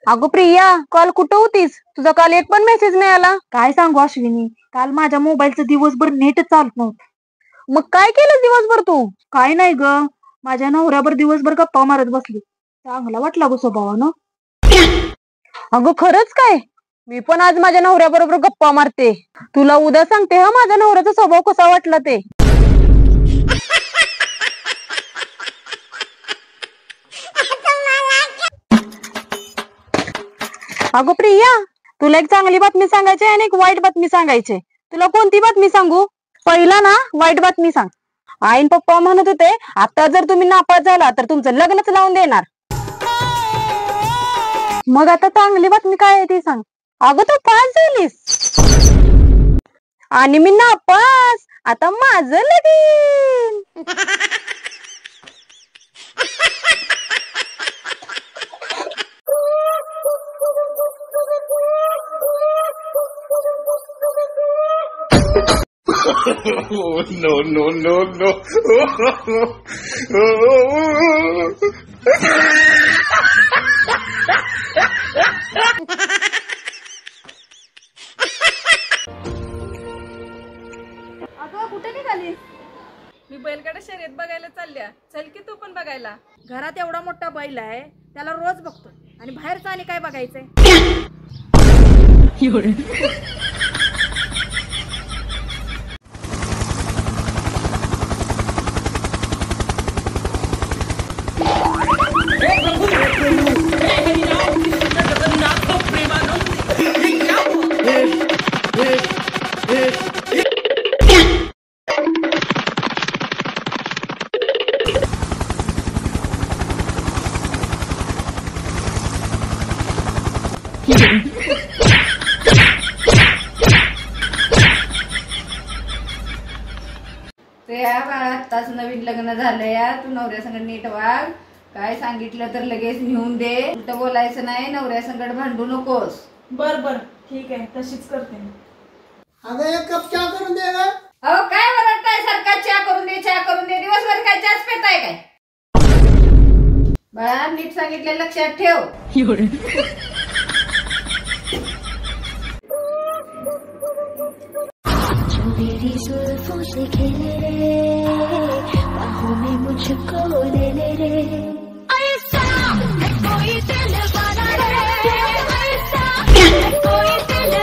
अगो प्रिया, काल कुठं होतीस? तुझा काल एक पण मेसेज नाही आला. काय सांगू अश्विनी, काल माझ्या मोबाईलचं दिवसभर नेटच चालत नव्हतं. मग काय केलं दिवसभर तू? काय नाही ग, माझ्या नवऱ्यावर दिवसभर गप्पा मारत बसली. चांगला वाटला ग स्वभावानं. अगं खरंच काय? मी पण आज माझ्या नवऱ्याबरोबर गप्पा मारते. तुला उद्या सांगते हा माझ्या नवऱ्याचा स्वभाव कसा वाटला ते. अगं प्रिया, तुला एक चांगली बातमी सांगायची आणि एक वाईट बातमी सांगायची. तुला कोणती बातमी सांगू? पहिला ना वाईट बातमी सांग. आईन पप्पा म्हणत होते आता जर तुम्ही नापास झाला तर तुमचं लग्नच लावून देणार. मग आता चांगली बातमी काय आहे ती सांग. अगं तू पास झालीस आणि मी नापास. आता माझं लगीन. Oh, no, no, no, no. अगं कुठे निघालीस? मी बैलगाडा शर्यत बघायला चालल्या. चल की तू पण बघायला. घरात एवढा मोठा बैल आहे, त्याला रोज बघतो आणि बाहेरचं आणि काय बघायचंय? या बाळा, आत्ताच नवीन लग्न झालंय. तू नवऱ्या संगत नीट वाग. काय सांगितलं तर लगेच नेऊन दे. उलट बोलायचं नाही, नवऱ्या संगत भांडू नकोस. बर बर ठीक आहे, तशीच करते मी. अगं एक कप चहा करून दे ग. अहो काय वरडताय सारखा? चहा करून दे, चहा करून दे. दिवसभर काय चहाच पेताय काय? बाळा नीट सांगितलं लक्षात ठेव. मेरी जुल्फों से खेले रे, बाहों में मुझको ले ले रे. ऐसा है कोई दिल वाला रे, ऐसा है कोई दिल.